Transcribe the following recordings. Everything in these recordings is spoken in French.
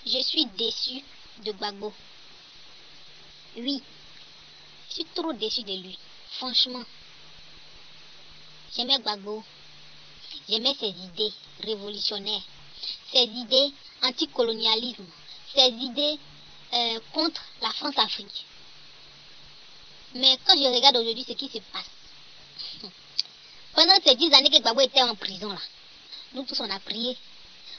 Je suis déçu de Gbagbo. Oui, je suis trop déçu de lui. Franchement, j'aimais Gbagbo. J'aimais ses idées révolutionnaires, ses idées anticolonialisme, ses idées contre la France-Afrique. Mais quand je regarde aujourd'hui ce qui se passe, pendant ces 10 années que Gbagbo était en prison là, nous tous on a prié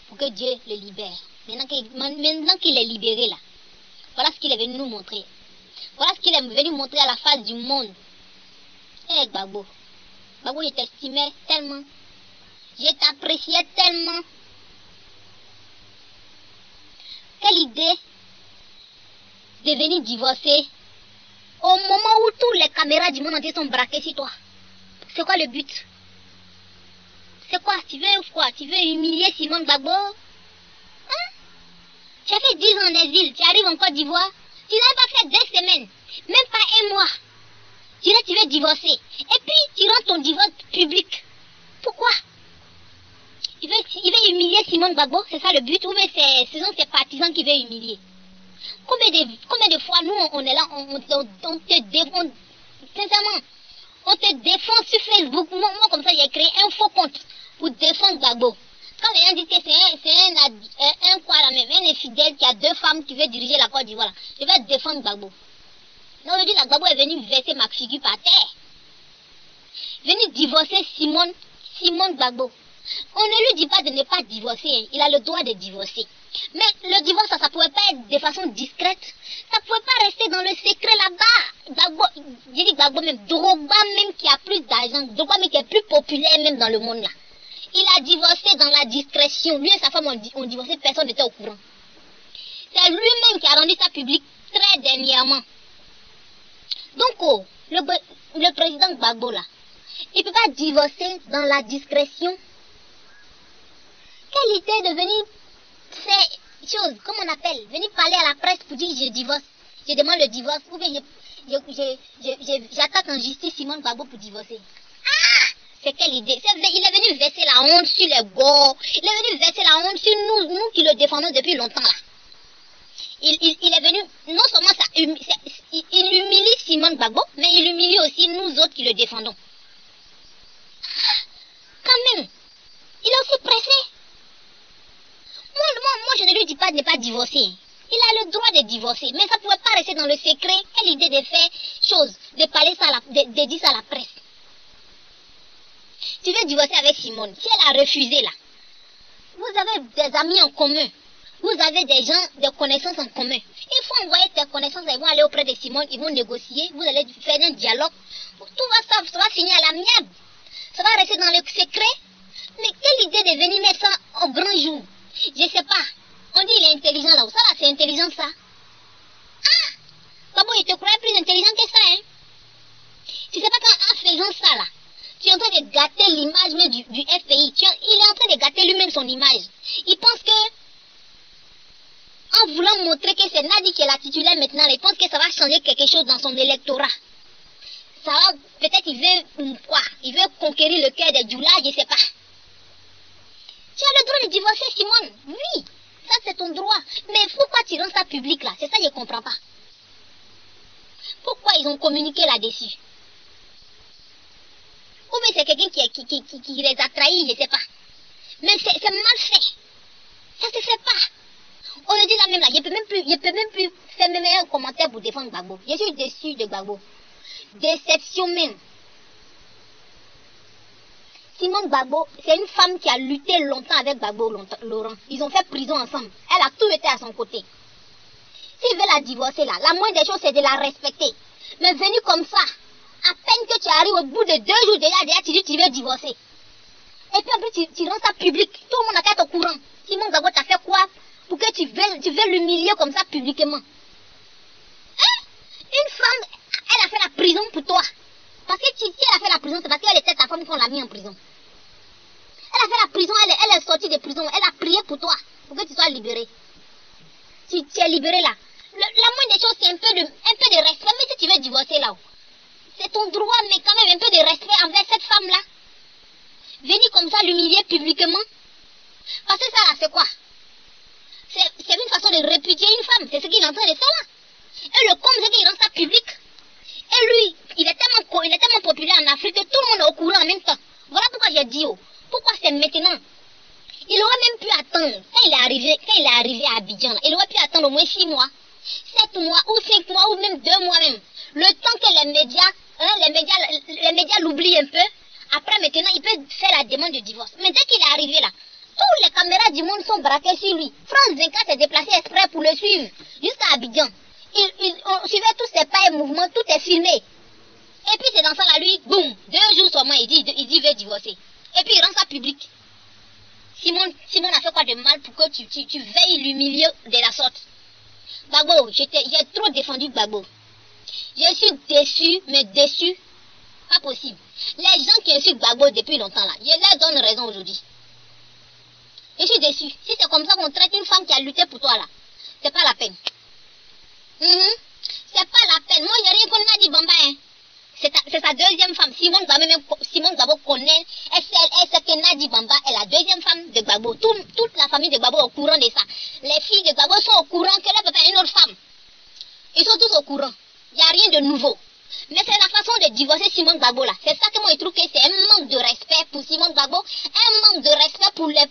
pour que Dieu le libère. Maintenant qu'il est libéré là, voilà ce qu'il est venu nous montrer. Voilà ce qu'il est venu montrer à la face du monde. Eh Gbagbo, Gbagbo, je t'estimais tellement, je t'appréciais tellement. Quelle idée de venir divorcer au moment où toutes les caméras du monde entier sont braquées sur toi. C'est quoi le but? C'est quoi? Tu veux quoi? Tu veux humilier Simone Gbagbo? Hein? Tu as fait 10 ans en exil, tu arrives en Côte d'Ivoire, tu n'as pas fait 2 semaines, même pas 1 mois. Tu veux divorcer. Et puis tu rends ton divorce public. Pourquoi? Il veut humilier Simone Gbagbo, c'est ça le but, ou bien ce sont ses partisans qui veulent humilier? Combien de fois nous on est là, on te défend, sincèrement, on te défend sur Facebook. Moi comme ça j'ai créé un faux compte pour défendre Gbagbo. Quand les gens disent que c'est un infidèle qui a 2 femmes qui veut diriger la Côte d'Ivoire, je vais défendre Gbagbo. Donc aujourd'hui la Gbagbo est venu verser ma figure par terre. Venir divorcer Simone Gbagbo. On ne lui dit pas de ne pas divorcer, hein. Il a le droit de divorcer. Mais le divorce, ça pouvait pas être de façon discrète. Ça pouvait pas rester dans le secret là-bas. Gbagbo, j'ai dit Gbagbo même, Drogba même qui a plus d'argent, Drogba même qui est plus populaire même dans le monde là. Il a divorcé dans la discrétion. Lui et sa femme ont divorcé, personne n'était au courant. C'est lui-même qui a rendu ça public très dernièrement. Donc, le président Gbagbo là, il ne peut pas divorcer dans la discrétion. Quelle idée de venir faire chose, comme on appelle, venir parler à la presse pour dire je divorce, je demande le divorce, ou bien j'attaque en justice Simone Gbagbo pour divorcer. Ah! C'est quelle idée? Il est venu verser la honte sur les gars. Il est venu verser la honte sur nous qui le défendons depuis longtemps là. Il est venu, non seulement ça, il humilie Simone Gbagbo, mais il humilie aussi nous autres qui le défendons. Quand même, il est aussi pressé. Moi, je ne lui dis pas de ne pas divorcer. Il a le droit de divorcer, mais ça ne pouvait pas rester dans le secret. Quelle idée de faire chose, de parler ça, de dire ça à la presse. Tu veux divorcer avec Simone, si elle a refusé là, vous avez des amis en commun, vous avez des gens, des connaissances en commun. Il faut envoyer tes connaissances, ils vont aller auprès de Simone, ils vont négocier, vous allez faire un dialogue. Ça va finir à l'amiable. Ça va rester dans le secret. Mais quelle idée de venir mettre ça au grand jour? Je sais pas. On dit il est intelligent là. Ça là, c'est intelligent ça. Ah! Gbagbo, il te croyait plus intelligent que ça, hein? Tu sais pas qu'en faisant ça là, tu es en train de gâter l'image même du FPI. Il est en train de gâter lui-même son image. Il pense que, en voulant montrer que c'est Nadi qui est la titulaire maintenant, il pense que ça va changer quelque chose dans son électorat. Ça va, peut-être il veut quoi? Il veut conquérir le cœur des Djoula, je sais pas. Tu as le droit de divorcer, Simone. Oui, ça c'est ton droit. Mais pourquoi tu rends ça public là? C'est ça que je ne comprends pas. Pourquoi ils ont communiqué là-dessus? Ou bien c'est quelqu'un qui les a trahis, je ne sais pas. Mais c'est mal fait. Ça se fait pas. Aujourd'hui là même là, je peux même plus faire mes meilleurs commentaires pour défendre Gbagbo. Je suis déçu de Gbagbo. Déception même. Simone Gbagbo, c'est une femme qui a lutté longtemps avec Gbagbo Laurent. Ils ont fait prison ensemble. Elle a tout été à son côté. S'il veut la divorcer là, la moindre des choses c'est de la respecter. Mais venu comme ça, à peine que tu arrives au bout de 2 jours déjà tu dis que tu veux divorcer. Et puis en plus tu rends ça public. Tout le monde a qu'à être au courant. Simone Gbagbo t'a fait quoi pour que tu veux l'humilier comme ça publiquement? Hein? Une femme, elle a fait la prison pour toi. Parce que si elle a fait la prison, c'est parce qu'elle était ta femme qu'on l'a mis en prison. Elle a fait la prison, elle est sortie de prison, elle a prié pour toi, pour que tu sois libéré. Tu es libéré là. La moindre des choses, c'est un peu de respect, mais si tu veux divorcer là, c'est ton droit, mais quand même un peu de respect envers cette femme-là. Venir comme ça l'humilier publiquement. Parce que ça là, c'est quoi? C'est une façon train de répudier une femme. C'est ce qu'il est en train de faire là. Et le comble, c'est qu'il rend ça public. Et lui, il est tellement populaire en Afrique que tout le monde est au courant en même temps. Voilà pourquoi j'ai dit, oh, pourquoi c'est maintenant? Il aurait même pu attendre, quand il est arrivé à Abidjan, là, il aurait pu attendre au moins 6 mois, 7 mois, ou 5 mois, ou même 2 mois même. Le temps que les médias l'oublient un peu. Après, maintenant, il peut faire la demande de divorce. Mais dès qu'il est arrivé là, toutes les caméras du monde sont braquées sur lui. France 24 s'est déplacé exprès pour le suivre, jusqu'à Abidjan. On suivait tous ses pas et mouvements, tout est filmé. Et puis c'est dans ça là, lui, boum, 2 jours seulement, il dit il veut divorcer. Et puis il rend ça public. Simon a fait quoi de mal pour que tu veilles l'humilier de la sorte? Gbagbo, j'ai trop défendu Gbagbo. Je suis déçu, mais déçu, pas possible. Les gens qui insultent Gbagbo depuis longtemps là, je leur donne raison aujourd'hui. Je suis déçu. Si c'est comme ça qu'on traite une femme qui a lutté pour toi là, c'est pas la peine. C'est pas la peine. Moi, j'ai rien contre Nadi Bamba. Hein. C'est sa deuxième femme. Simon Gbagbo connaît. Elle sait que Nadi Bamba est la deuxième femme de Gbagbo. Toute la famille de Gbagbo est au courant de ça. Les filles de Gbagbo sont au courant que leur papa est une autre femme. Ils sont tous au courant. Il n'y a rien de nouveau. Mais c'est la façon de divorcer Simon Gbagbo là. C'est ça que moi je trouve que c'est un manque de respect pour Simon Gbagbo. Un manque de respect pour les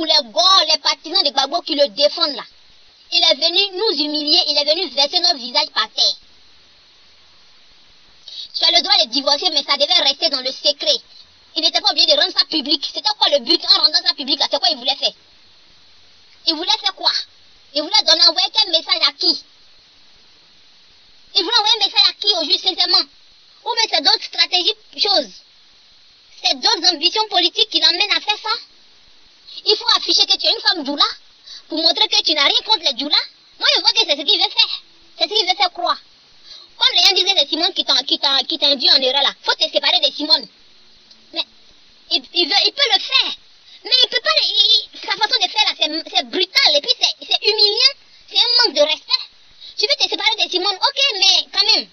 gars, les partisans de Gbagbo qui le défendent là. Il est venu nous humilier, il est venu verser notre visage par terre. Tu as le droit de divorcer, mais ça devait rester dans le secret. Il n'était pas obligé de rendre ça public. C'était quoi le but en rendant ça public? C'est quoi il voulait faire? Il voulait faire quoi? Il voulait envoyer quel message à qui? Il voulait envoyer un message à qui au juge sincèrement? Ou bien c'est d'autres stratégies, choses? C'est d'autres ambitions politiques qui l'emmènent à faire ça? Il faut afficher que tu es une femme doula pour montrer que tu n'as rien contre les doulas. Moi je vois que c'est ce qu'il veut faire. C'est ce qu'il veut faire croire. Comme les gens disaient c'est Simone qui t'induit en erreur là. Faut te séparer de Simone. Mais il peut le faire. Mais il peut pas. Sa façon de faire là c'est brutal. Et puis c'est humiliant. C'est un manque de respect. Tu veux te séparer de Simone, ok, mais quand même.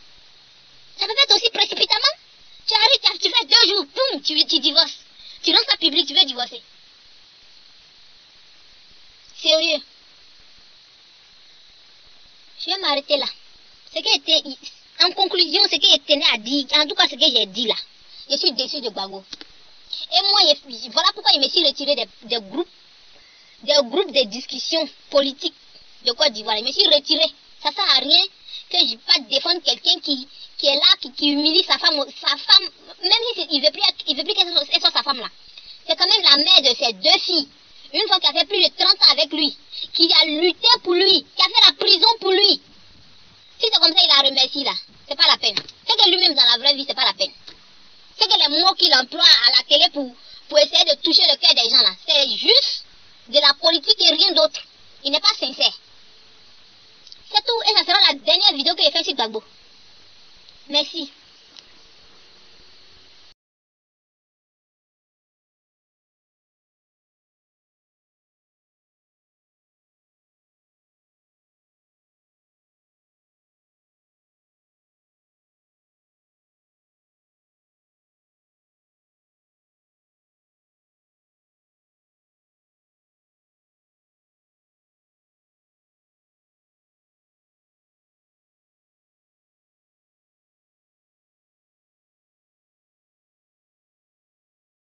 Ça peut être aussi précipitamment. Tu arrives, tu fais 2 jours, boum, tu divorces. Tu rends ça public, tu veux divorcer. Sérieux. Je vais m'arrêter là. En conclusion, ce que je tenais à dire, en tout cas ce que j'ai dit là, je suis déçu de Gbagbo. Et moi, voilà pourquoi je me suis retiré des groupes de discussion politique de Côte d'Ivoire. Je me suis retiré. Ça sert à rien que je pas défendre quelqu'un qui est là, qui humilie sa femme, même si il veut plus qu'elle soit sa femme là. C'est quand même la mère de ses 2 filles. Une fois qu'elle a fait plus de 30 ans avec lui, qui a lutté pour lui, qui a fait la prison pour lui. Si c'est comme ça, il la remercie là. C'est pas la peine. C'est que lui-même dans la vraie vie, c'est pas la peine. C'est que les mots qu'il emploie à la télé pour essayer de toucher le cœur des gens là, c'est juste de la politique et rien d'autre. Il n'est pas sincère. C'est tout. Et ça sera la dernière vidéo que j'ai faite sur Gbagbo. Merci.